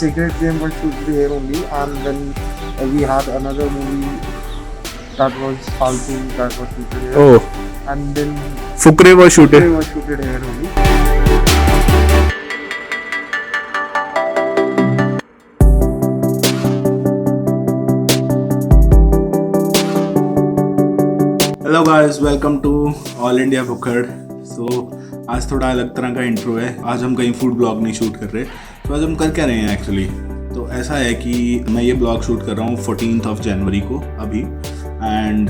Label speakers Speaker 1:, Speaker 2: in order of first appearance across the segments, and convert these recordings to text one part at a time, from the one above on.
Speaker 1: Secret Game was shooted here only, and then we had another movie that was Faltu that was shooted here.
Speaker 2: Oh,
Speaker 1: And then
Speaker 2: Fukre was shooted.
Speaker 1: They were shooted here only.
Speaker 2: Hello guys, welcome to all India बुकड़। So आज थोड़ा अलग तरह का intro है। आज हम कहीं फूड ब्लॉग नहीं शूट कर रहे। तो आज हम कर क्या रहे हैं एक्चुअली, तो ऐसा है कि मैं ये ब्लॉग शूट कर रहा हूँ 14 जनवरी को अभी, एंड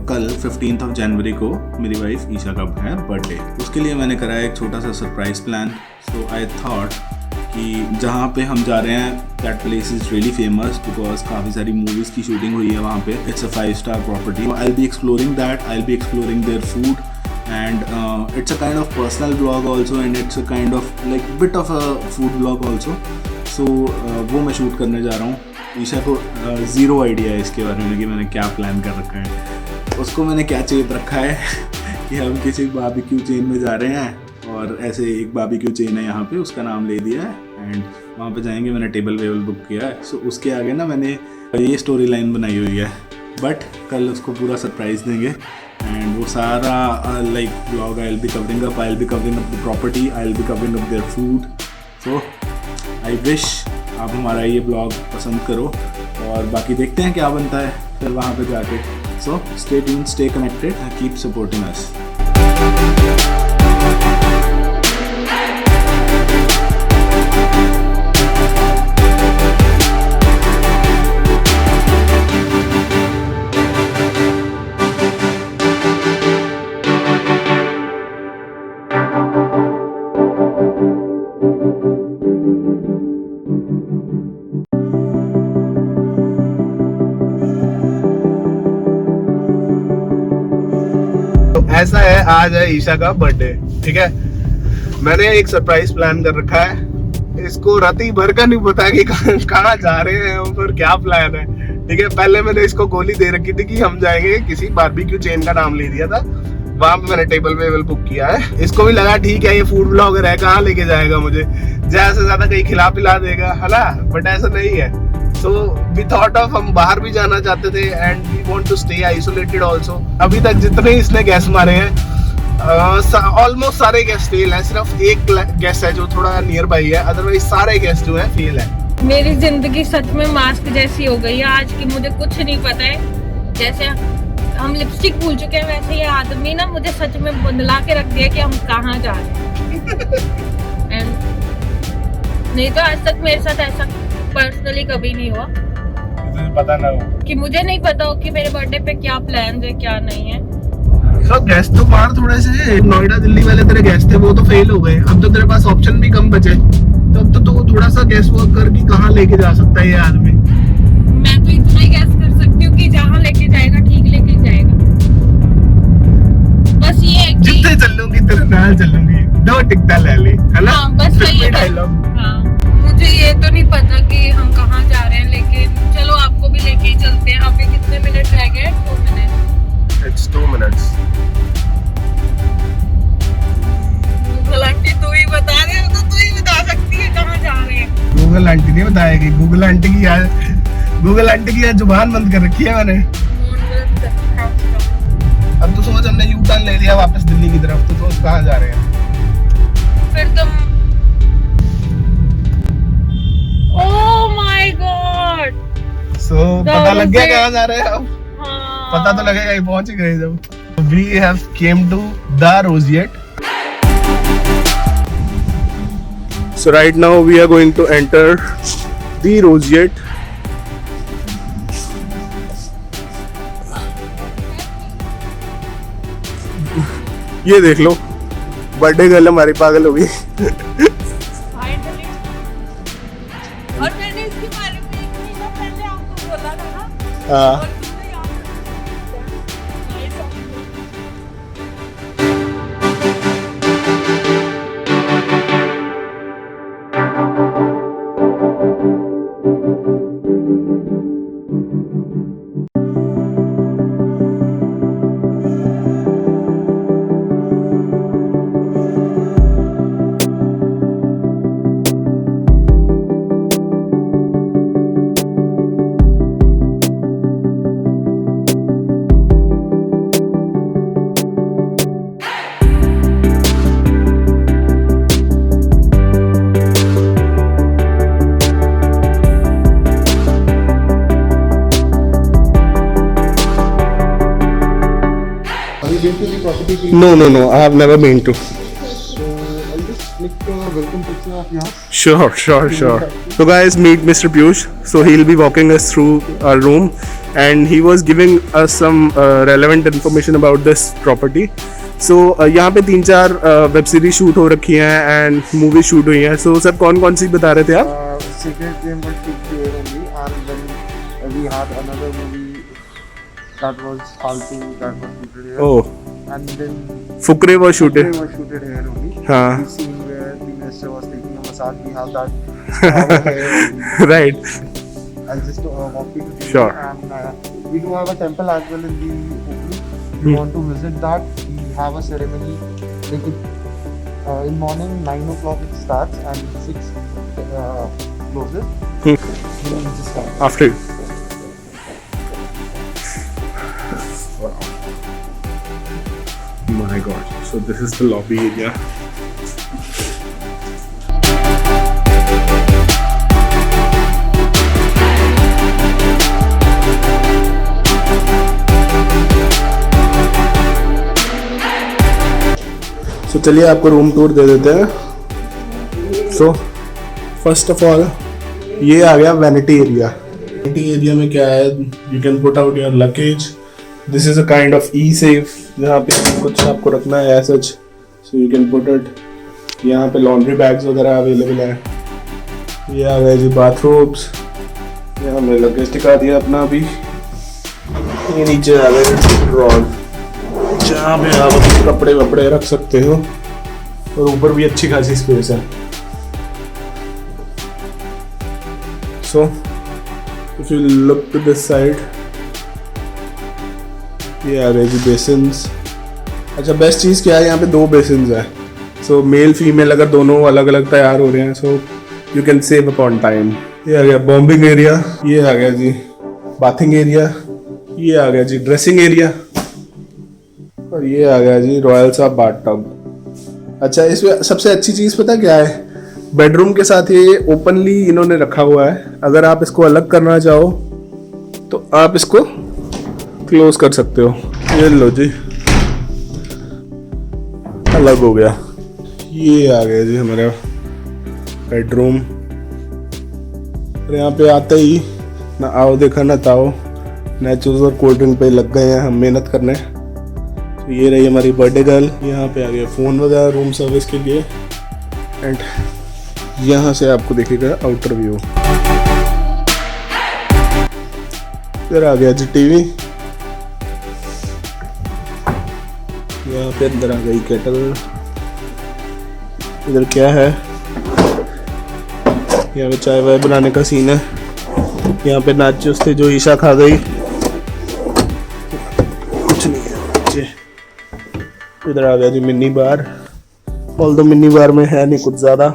Speaker 2: कल 15 जनवरी को मेरी वाइफ ईशा का है बर्थडे। उसके लिए मैंने करा एक छोटा सा surprise plan. So I thought कि जहाँ पे हम जा रहे हैं that place is really famous because काफ़ी सारी मूवीज़ की शूटिंग हुई है वहाँ पे। It's a 5-star property. I will be exploring that, I will be exploring their food, and it's a kind of personal vlog also, and it's a kind of like bit of a food vlog also. So वो मैं shoot करने जा रहा हूँ। ईशा को zero idea है इसके बारे में कि मैंने क्या प्लान कर रखा है। उसको मैंने क्या चेत रखा है कि हम किसी बारबेक्यू चेन में जा रहे हैं, और ऐसे एक बारबेक्यू चेन है यहाँ पे, उसका नाम ले दिया है, एंड वहाँ पे जाएंगे। मैंने टेबल वेबल बुक किया है। सो उसके आगे ना मैंने ये स्टोरी लाइन बनाई हुई है, बट कल उसको पूरा सरप्राइज़ देंगे। एंड वो सारा like blog I will be covering up the property, I will be covering up their food. So I wish आप हमारा ये ब्लॉग पसंद करो, और बाकी देखते हैं क्या बनता है फिर वहाँ पे जाके। So stay tuned, stay connected, keep supporting us.
Speaker 3: ऐसा है, आज है ईशा का बर्थडे, ठीक है। मैंने एक सरप्राइज प्लान कर रखा है। इसको राती भर का नहीं पता कि कहाँ जा रहे हैं और क्या प्लान है, ठीक है। पहले मैंने इसको गोली दे रखी थी कि हम जाएंगे किसी बारबेक्यू चेन का नाम ले दिया था, वहां पे मैंने टेबल वेबल बुक किया है। इसको भी लगा ठीक है ये फूड ब्लॉगर है, कहाँ लेके जाएगा मुझे, ज्यादा से ज्यादा कहीं खिला पिला देगा, है ना। बट ऐसा नहीं है। So we thought of हम बाहर भी जाना चाहते थे, and we want to stay isolated also. अभी तक जितने इसने गैस मारे हैं ऑलमोस्ट सारे गैस फेल है। सिर्फ एक गैस है जो थोड़ा नियर बाई है, अदरवाइज सारे गैस जो है फेल है।
Speaker 4: मेरी जिंदगी सच में मास्क जैसी हो गई है आज की। मुझे कुछ नहीं पता है। जैसे हम लिपस्टिक भूल चुके हैं, वैसे ये आदमी ना मुझे सच में बदला के रख दिया कि हम कहाँ जा रहे हैं। नहीं तो आज तक मेरे साथ ऐसा पर्सनली कभी नहीं हुआ।
Speaker 3: पता ना हो
Speaker 4: कि मुझे नहीं पता हो कि मेरे बर्थडे पे क्या प्लान है क्या नहीं है।
Speaker 3: तो गैस तो बाहर थोड़े से नोएडा दिल्ली वाले तेरे गैस थे, वो तो फेल हो गए। अब तो तेरे पास ऑप्शन भी कम बचे, तब तो तू थोड़ा सा गैस वर्क कर कि कहाँ लेके जा सकता है ये आदमी।
Speaker 4: मैं तो इतना ही गैस कर सकती हूँ कि जहाँ लेके जाएगा ठीक लेके जाएगा। बस ये है कि
Speaker 3: जितने चलूंगी तेरे नाल चलूंगी, 2 टिकटा ले ली, है ना।
Speaker 4: हाँ, बस वही
Speaker 3: डायलॉग।
Speaker 4: हाँ, मुझे ये तो नहीं पता कि हम कहाँ जा रहे हैं, लेकिन चलो आपको भी लेके ही चलते हैं। अभी कितने मिनट रह गए? 2 minute.
Speaker 3: It's 2 minutes.
Speaker 4: Google aunty तू ही बता रहे हो, तो तू ही बता सकती है कहाँ जा रहे हैं।
Speaker 3: गूगल आंटी नहीं बताएगी। गूगल आंटी की यार जुबान बंद कर रखी है मैंने। अब तो सोच हमने यू टर्न ले लिया वापस दिल्ली की तरफ, तो सोच कहाँ जा रहे हैं।
Speaker 4: फिर तुम ओह माय गॉड।
Speaker 3: सो पता लग गया कहाँ जा रहे हैं अब।
Speaker 4: हाँ।
Speaker 3: पता तो लगेगा ही, पहुंच ही गए जब। We have came to the Roseate. So right now we are going to enter the Roseate. ये देख लो, बर्थडे गर्ल हमारी पागल हो गई।
Speaker 4: और मैंने इसके बारे में एक महीना पहले आपको बोला था ना।
Speaker 3: हाँ।
Speaker 1: city?
Speaker 3: No. I have never been to.
Speaker 1: So I'll just click a welcome picture of yours.
Speaker 3: Sure. So guys, meet Mr. Piyush. So he'll be walking us through our room, and he was giving us some relevant information about this property. So यहाँ पे 3-4 web series shoot हो रखी हैं and movie shoot हुई हैं. So sir कौन सी बता रहे थे आप?
Speaker 1: Secret Game was shoot there only, and then we had another movie that was Faltu that was shooted here.
Speaker 3: Oh,
Speaker 1: And then
Speaker 3: Fukrey was shooted.
Speaker 1: They were shooted here only.
Speaker 3: हाँ.
Speaker 1: The scene where the minister was taking a massage, we have that over here.
Speaker 3: Right.
Speaker 1: I'll just walk you to the
Speaker 3: Sure.
Speaker 1: And we do have a temple as well in the opening. If you want to visit that, we have a ceremony. Like in morning 9 o'clock it starts and 6 closes. Then we just start.
Speaker 3: After. My God. So this is the lobby area. So चलिए आपको room tour दे देते हैं. So first of all ये आ गया vanity area. Vanity area में क्या है? You can put out your luggage. This is a kind of e-safe जहाँ पे कुछ आपको रखना है as such. So you can put it. यहाँ पे लॉन्ड्री बैग्स वगैरह अवेलेबल हैं. ये आ गए जी बाथरूम्स. यहाँ हमने लगेज टिका दिया अपना अभी. ये नीचे आ गए ड्रॉर जहाँ पे आप अपने कपड़े वपड़े रख सकते हो और ऊपर भी अच्छी खासी स्पेस है. So if you look to this side, ये आ गए जी बेसिन्स. अच्छा बेस्ट चीज़ क्या है, यहाँ पे 2 बेसिन्स है. सो मेल फीमेल अगर दोनों अलग अलग तैयार हो रहे हैं so you can save upon time. ये आ गया बॉम्बिंग एरिया. ये आ गया जी बाथिंग एरिया. ये आ गया जी ड्रेसिंग एरिया. और ये आ गया जी रॉयल सा बाथटब. अच्छा इसमें सबसे अच्छी चीज़ पता क्या है? बेडरूम के साथ ये ओपनली इन्होंने रखा हुआ है. अगर आप इसको अलग करना चाहो तो आप इसको क्लोज कर सकते हो. ये लो जी अलग हो गया. ये आ गया जी हमारा बेडरूम. और यहाँ पे आते ही ना आओ देखा ना ताओ नेचुरल और कोल्ड ड्रिंक पे लग गए हैं हम मेहनत करने. तो ये रही हमारी बर्थडे गर्ल. यहाँ पे आ गया फ़ोन वगैरह रूम सर्विस के लिए. एंड यहाँ से आपको दिखेगा आउटर व्यू. फिर आ गया जी टीवी. यहाँ पे अंदर आ गई केटल. इधर क्या है? यहाँ पे चाय वाय बनाने का सीन है. यहाँ पे नाचोस थे जो ईशा खा गई. कुछ नहीं है नीचे. इधर आ गया जी मिनी बार. ऑल दो मिनी बार में है नहीं कुछ ज़्यादा.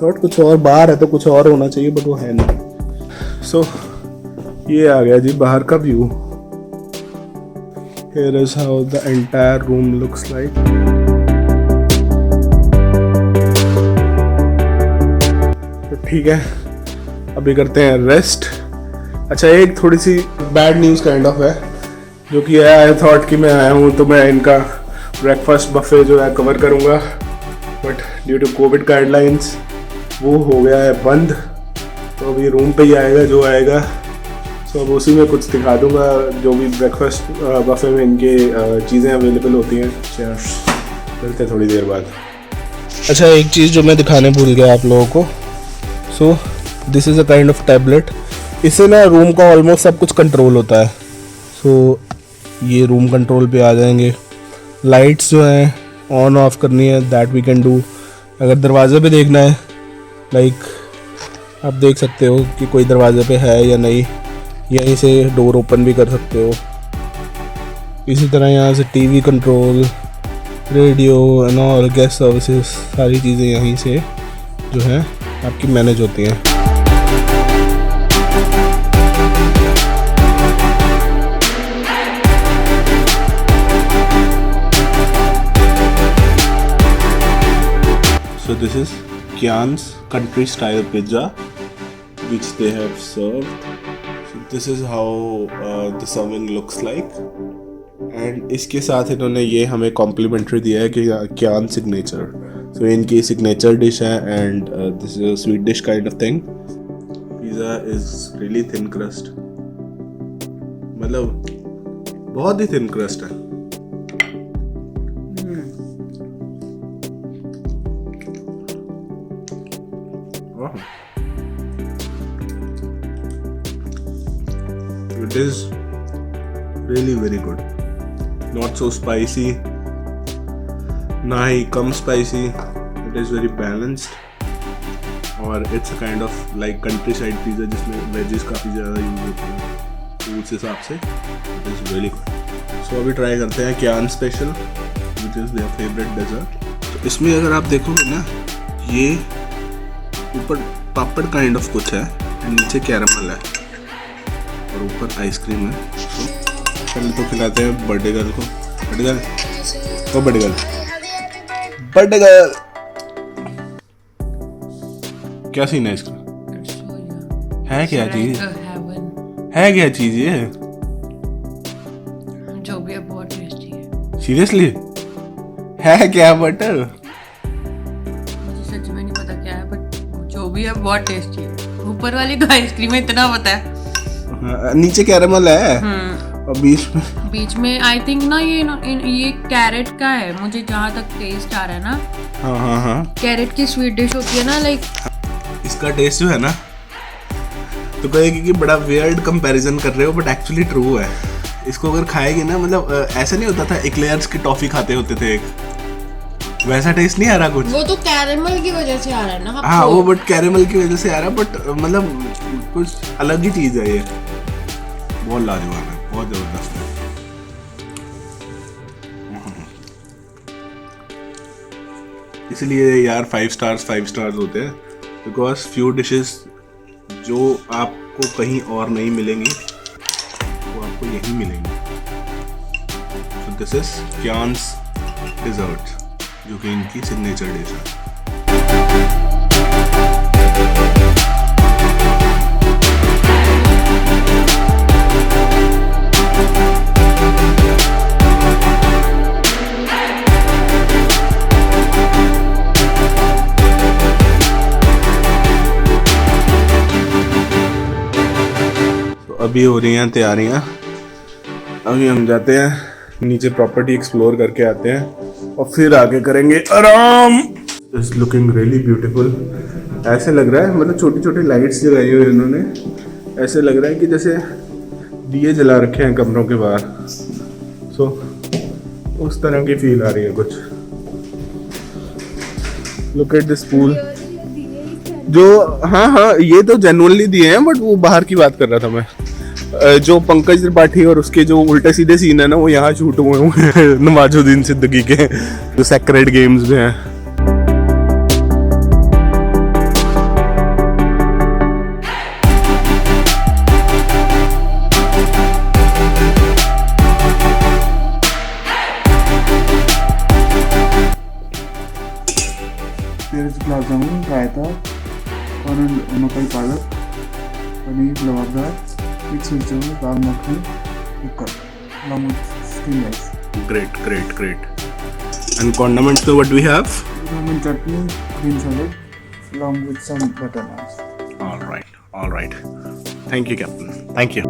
Speaker 3: थॉट कुछ और बार है तो कुछ और होना चाहिए बट वो है नहीं. सो ये आ गया जी बाहर का view. Here is how the entire room looks like. तो ठीक है अभी करते हैं रेस्ट. अच्छा एक थोड़ी सी बैड न्यूज़ काइंड ऑफ है जो कि है. आई थॉट कि मैं आया हूँ तो मैं इनका ब्रेकफास्ट बफे जो है कवर करूँगा but due to Covid guidelines वो हो गया है बंद. तो अभी रूम पे ही आएगा जो आएगा. तो अब उसी में कुछ दिखा दूंगा जो भी ब्रेकफास्ट बफे में इनके चीज़ें अवेलेबल होती हैं. चलते थोड़ी देर बाद. अच्छा एक चीज़ जो मैं दिखाने भूल गया आप लोगों को. So this is a kind of tablet. इससे ना रूम का ऑलमोस्ट सब कुछ कंट्रोल होता है. सो ये रूम कंट्रोल पे आ जाएंगे. लाइट्स जो हैं ऑन ऑफ करनी है दैट वी कैन डू. अगर दरवाजे पे देखना है लाइक आप देख सकते हो कि कोई दरवाजे पे है या नहीं. यहीं से डोर ओपन भी कर सकते हो. इसी तरह यहाँ से TV control, radio and all guest services सारी चीज़ें यहीं से जो है आपकी मैनेज होती हैं. So this is Kian's country style pizza which they have served. So this is how the serving looks like.
Speaker 2: And इसके साथ इन्होंने ये हमें कॉम्प्लीमेंट्री दिया है कि क्यान सिग्नेचर, सो इनकी सिग्नेचर डिश है and this is a sweet dish kind of thing. Pizza is really thin crust, मतलब बहुत ही थिन क्रस्ट है। It is really very good. Not so spicy, ना ही कम spicy. It is very balanced. और it's a kind of like countryside pizza जिसमें wages काफ़ी ज़्यादा use होते हैं, तो उस हिसाब से it is really good. So अभी ट्राई करते हैं क्यान special which is their favorite dessert. तो इसमें अगर आप देखोगे ना, ये ऊपर पापड़ काइंड ऑफ कुछ है, नीचे कैरामल है और ऊपर आइसक्रीम है। तो पहले तो खिलाते हैं बर्थडे गर्ल को। बर्थडे गर्ल, ओ बर्थडे गर्ल, बर्थडे गर्ल, क्या सीन है इसका? है क्या चीज? है क्या चीज ये?
Speaker 4: जो भी है बहुत टेस्टी है।
Speaker 2: सीरियसली है क्या? बटर
Speaker 4: मुझे सच में नहीं पता क्या है, बट जो भी है बहुत टेस्टी है। ऊपर वाली तो आइसक्रीम है, इतना पता है।
Speaker 2: नीचे कैरामल है और बीच में
Speaker 4: आई थिंक ना ये कैरेट का है, मुझे जहाँ तक टेस्ट आ रहा है ना।
Speaker 2: हाँ
Speaker 4: कैरेट की स्वीट डिश होती है ना, लाइक
Speaker 2: इसका टेस्ट जो है ना, तो कहेगी कि बड़ा वियर्ड कंपैरिजन कर रहे हो, बट एक्चुअली ट्रू है। इसको अगर खाएगी ना, मतलब ऐसा नहीं होता था एक्लेयर्स की टॉफी खाते होते थे एक, वैसा टेस्ट नहीं आ रहा कुछ।
Speaker 4: वो तो कैरेमल की वजह से आ रहा है ना।
Speaker 2: हाँ वो बट कैरेमल की वजह से आ रहा है, बट मतलब कुछ अलग ही चीज है ये, बहुत लाजवाब है, बहुत जबरदस्त है। इसलिए यार 5 स्टार्स होते हैं, बिकॉज फ्यू डिशेस जो आपको कहीं और नहीं मिलेंगी वो आपको यहीं मिलेंगी। सो दिस इज क्यान्स डेजर्ट, जो कि इनकी सिग्नेचर डिश है। अभी हो रही हैं तैयारियां, अभी हम जाते हैं नीचे, प्रॉपर्टी एक्सप्लोर करके आते हैं और फिर आगे करेंगे आराम। It's looking really beautiful. ऐसे लग रहा है, मतलब छोटी छोटी लाइट्स जलाई हुई इन्होंने, ऐसे लग रहा है कि जैसे दिए जला रखे हैं कमरों के बाहर। सो उस तरह की फील आ रही है कुछ। Look at this pool. जो हाँ ये तो जेन्युइनली दिए हैं, बट वो बाहर की बात कर रहा था मैं। जो पंकज त्रिपाठी और उसके जो उल्टे सीधे सीन है ना, वो यहाँ शूट हुए हैं नवाजुद्दीन सिद्दीकी के जो सेक्रेड गेम्स में हैं।
Speaker 1: गुलाब जामुन, रायता, और मकई पालक, पनीर लबाबदार, मिक्स वेज, दाल मखनी, कुकर, along with steamed rice.
Speaker 2: Great. And condiments, so what do we have?
Speaker 1: Lemon chutney, green salad, along with some butter naans.
Speaker 2: All right. Thank you, Captain. Thank you.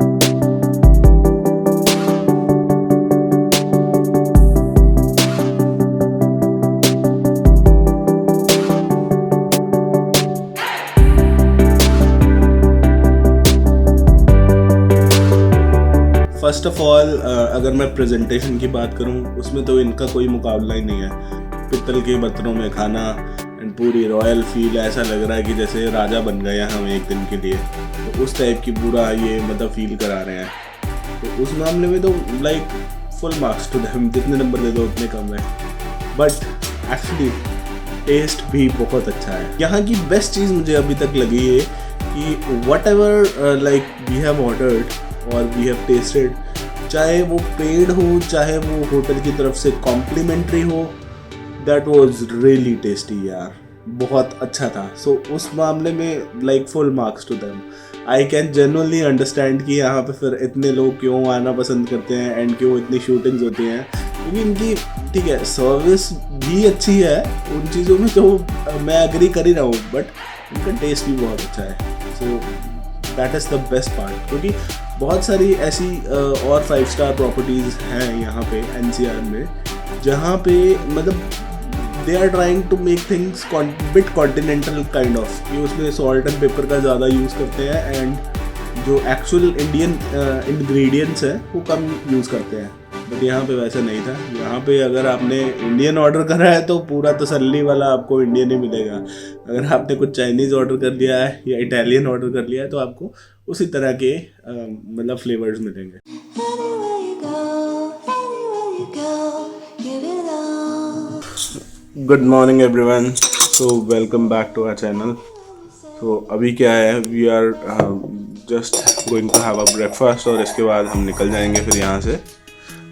Speaker 2: First of all अगर मैं presentation की बात करूं, उसमें तो इनका कोई मुकाबला ही नहीं है। पित्तल के बर्तनों में खाना एंड पूरी रॉयल फील, ऐसा लग रहा है कि जैसे राजा बन गए हम एक दिन के लिए, तो उस टाइप की पूरा ये मतलब फील करा रहे हैं। तो उस मामले में तो like full marks to them, जितने नंबर दे दो उतने कम है। बट एक्चुअली टेस्ट भी बहुत अच्छा है। यहाँ की बेस्ट चीज़ मुझे अभी तक लगी है कि whatever like we have ordered और वी हैव टेस्टेड, चाहे वो पेड हो चाहे वो होटल की तरफ से कॉम्प्लीमेंट्री हो, दैट वाज रियली टेस्टी यार, बहुत अच्छा था। सो उस मामले में like full marks to them. I can genuinely understand कि यहाँ पे फिर इतने लोग क्यों आना पसंद करते हैं एंड क्यों इतनी शूटिंग्स होती हैं, क्योंकि इनकी ठीक है सर्विस भी अच्छी है उन चीज़ों में, तो मैं एग्री कर ही रहा हूँ, बट इनका टेस्ट भी बहुत अच्छा है। So that is the best part, क्योंकि बहुत सारी ऐसी और 5 स्टार प्रॉपर्टीज़ हैं यहाँ पे NCR में, जहाँ पे मतलब they are trying to make things bit continental kind of, कि उसमें सॉल्ट एंड पेपर का ज़्यादा यूज़ करते हैं एंड जो एक्चुअल इंडियन इंग्रेडिएंट्स हैं वो कम यूज़ करते हैं। बट यहाँ पे वैसा नहीं था। यहाँ पे अगर आपने इंडियन ऑर्डर करा है तो पूरा तसल्ली वाला आपको इंडियन ही मिलेगा। अगर आपने कुछ चाइनीज़ ऑर्डर कर लिया है या इटालियन ऑर्डर कर लिया है तो आपको उसी तरह के मतलब फ्लेवर्स मिलेंगे। Good morning everyone, so welcome back to our channel. तो अभी क्या है, we are just going to have a breakfast और इसके बाद हम निकल जाएंगे फिर यहाँ से।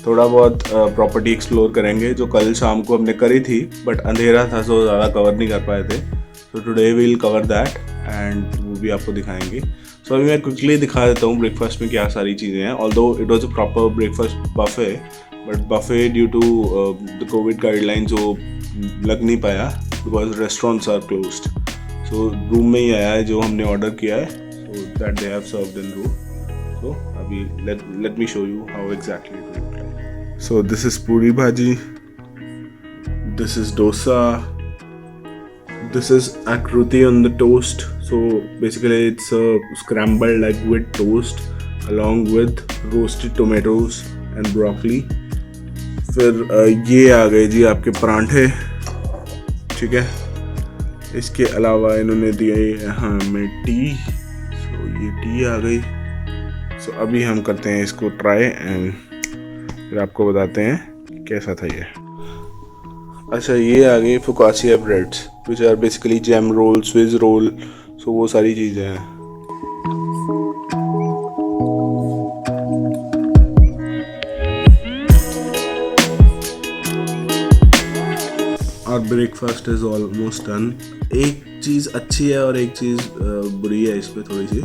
Speaker 2: थोड़ा बहुत प्रॉपर्टी एक्सप्लोर करेंगे जो कल शाम को हमने करी थी, बट अंधेरा था सो ज़्यादा कवर नहीं कर पाए थे। तो today we will cover that and वो भी आपको दिखाएंगे। सो अभी मैं क्विकली दिखा देता हूँ ब्रेकफास्ट में क्या सारी चीज़ें हैं। Although it was a proper breakfast buffet, but buffet due to the covid guidelines वो लग नहीं पाया because restaurants are closed. So room में ही आया है जो हमने ऑर्डर किया है, so that they have served in room. So अभी let me show you how exactly it looks like. So this is puri bhaji, this is dosa, this is akruti on the toast. So basically it's a scrambled egg with toast along with roasted tomatoes and broccoli. फिर ये आ गए जी आपके परांठे, ठीक है। इसके अलावा इन्होंने दिए हमें टी, सो ये टी आ गई। सो अभी हम करते हैं इसको ट्राई एंड फिर आपको बताते हैं कैसा था ये। अच्छा, ये आ गई focaccia breads which are basically jam roll, swiss roll, so वो सारी चीज़ें हैं। और ब्रेकफास्ट इज़ ऑलमोस्ट डन। एक चीज़ अच्छी है और एक चीज़ बुरी है इस पर थोड़ी सी।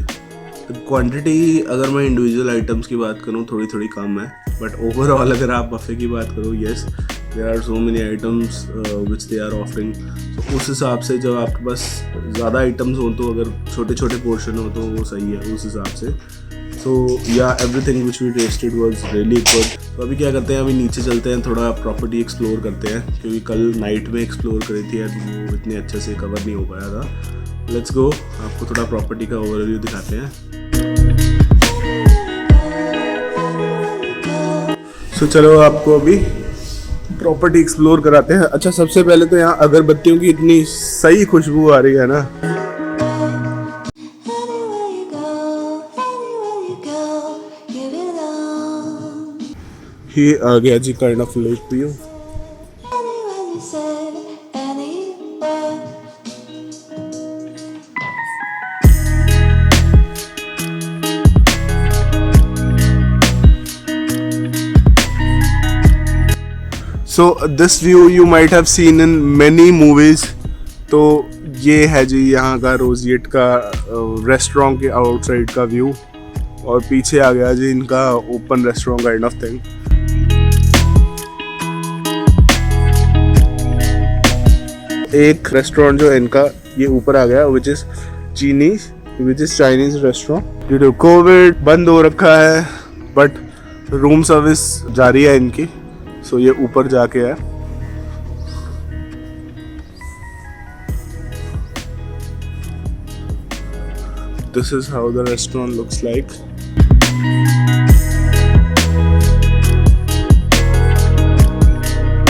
Speaker 2: क्वांटिटी अगर मैं इंडिविजुअल आइटम्स की बात करूँ थोड़ी थोड़ी कम है, बट ओवरऑल अगर आप बफे की बात करो, yes there are so many items which they are offering. तो उस हिसाब से जब आपके पास ज़्यादा आइटम्स हो तो अगर छोटे छोटे पोर्शन हो तो वो सही है उस हिसाब से। So yeah everything which we tested was really good. तो अभी क्या करते हैं, अभी नीचे चलते हैं, थोड़ा प्रॉपर्टी एक्सप्लोर करते हैं, क्योंकि कल नाइट में एक्सप्लोर करी थी एंड वो इतने अच्छे से कवर नहीं हो पाया था। लेट्स गो, आपको थोड़ा प्रॉपर्टी का ओवरव्यू दिखाते हैं। सो चलो आपको अभी प्रॉपर्टी एक्सप्लोर कराते हैं। अच्छा, सबसे पहले तो यहाँ अगरबत्तियों की इतनी सही खुशबू आ रही है ना। ये आ गया जी kind of lake view. So this view you might have seen in many movies. तो ये है जी यहाँ का रोजिएट का रेस्टोरेंट के आउटसाइड का व्यू, और पीछे आ गया जी इनका open restaurant kind of thing. एक रेस्टोरेंट जो है इनका ये ऊपर आ गया which is Chinese restaurant. Due to Covid बंद हो रखा है, बट रूम सर्विस जारी है इनकी। सो ये ऊपर जाके है। This is how the restaurant looks like.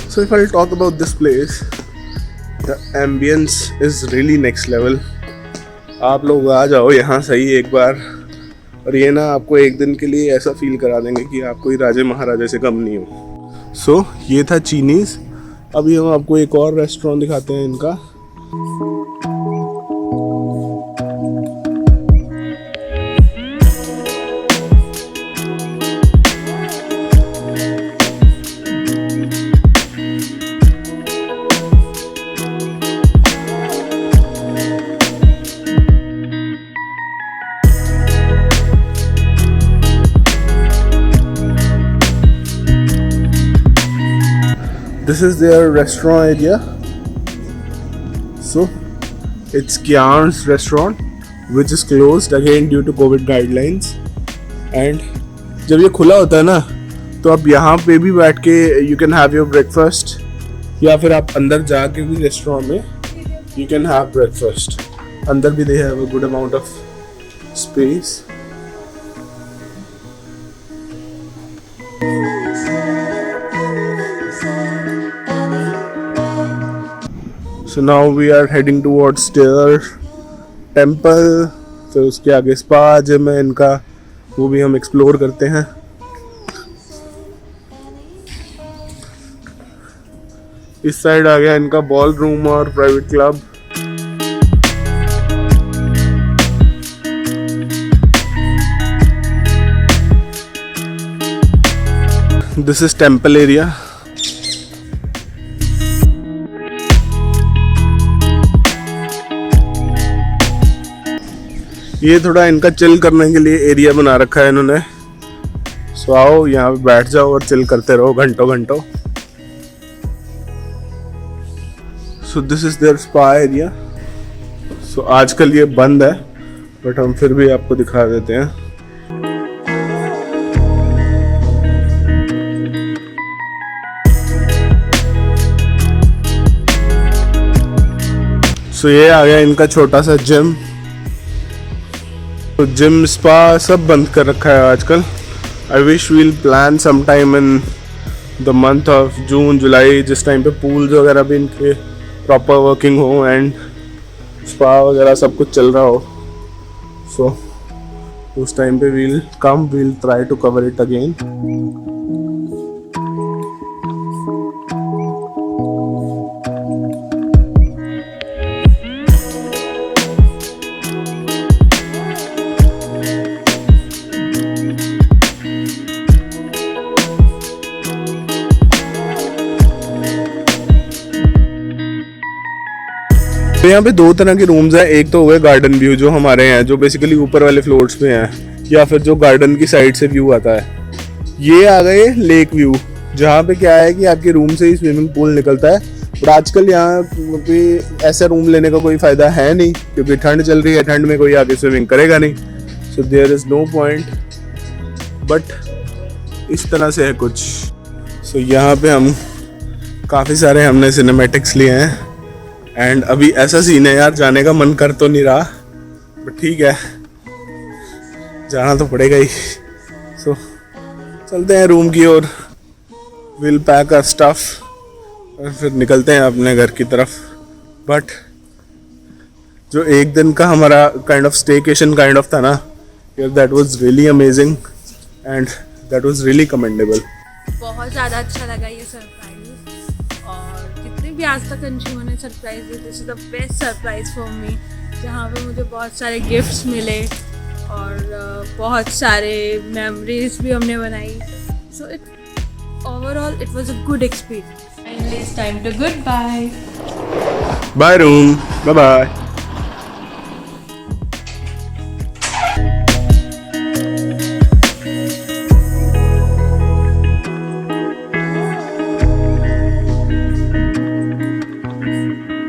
Speaker 2: So if I'll talk about this place, the ambience is really next level. आप लोग आ जाओ यहाँ सही एक बार, और ये ना आपको एक दिन के लिए ऐसा फील करा देंगे कि आप कोई राजे महाराजे से कम नहीं हो। सो ये था चीनीज़। अभी हम आपको एक और रेस्टोरेंट दिखाते हैं इनका।
Speaker 3: this is their restaurant area. So it's Kian's restaurant, which is closed again due to COVID guidelines. And जब ये खुला होता है ना, तो आप यहाँ पे भी बैठ के you can have your breakfast, या फिर आप अंदर जाके भी रेस्टोरेंट में you can have breakfast. अंदर भी they have a good amount of space. So now we are heading towards their temple. तो उसके आगे स्पा जिम है इनका, वो भी हम एक्सप्लोर करते हैं. इस साइड आ गया इनका बॉल रूम और private club. This is temple area. ये थोड़ा इनका चिल करने के लिए एरिया बना रखा है इन्होंने. सो आओ यहाँ पे बैठ जाओ और चिल करते रहो घंटों घंटों. So this is their spa area. So आजकल ये बंद है, बट हम फिर भी आपको दिखा देते हैं. सो ये आ गया इनका छोटा सा जिम. तो जिम स्पा सब बंद कर रखा है आजकल. I wish we'll plan some time in the month of June July, जिस टाइम पे पूल्स वगैरह भी इनके प्रॉपर वर्किंग हो एंड स्पा वगैरह सब कुछ चल रहा हो. सो उस टाइम पे we'll try to cover it again. तो यहाँ पे दो तरह के रूम्स हैं. एक तो हो गए गार्डन व्यू जो हमारे हैं, जो बेसिकली ऊपर वाले फ्लोर्स पे हैं, या फिर जो गार्डन की साइड से व्यू आता है. ये आ गए लेक व्यू, जहाँ पे क्या है कि आपके रूम से ही स्विमिंग पूल निकलता है. पर आजकल यहाँ पे ऐसा रूम लेने का कोई फ़ायदा है नहीं, क्योंकि ठंड चल रही है. ठंड में कोई आके स्विमिंग करेगा नहीं. So there is no point. But इस तरह से है कुछ. सो यहाँ पे हम काफ़ी सारे हमने सिनेमैटिक्स लिए हैं. एंड अभी ऐसा सीन है यार, जाने का मन कर तो नहीं रहा, बट ठीक है, जाना तो पड़ेगा ही. सो चलते हैं रूम की ओर. विल पैक आवर स्टफ और फिर निकलते हैं अपने घर की तरफ. बट जो एक दिन का हमारा kind of staycation kind of था ना, that was really amazing and that was really commendable.
Speaker 4: बहुत ज़्यादा अच्छा लगा ये सरप्राइज, और जितने भी आज तक अंशुओं ने सरप्राइज दिए, this is the best surprise for me. जहाँ पे मुझे बहुत सारे गिफ्ट्स मिले और बहुत सारे मेमोरीज भी हमने बनाई. So it overall it was a good experience. Finally it's time to goodbye.
Speaker 3: Bye room. Bye bye.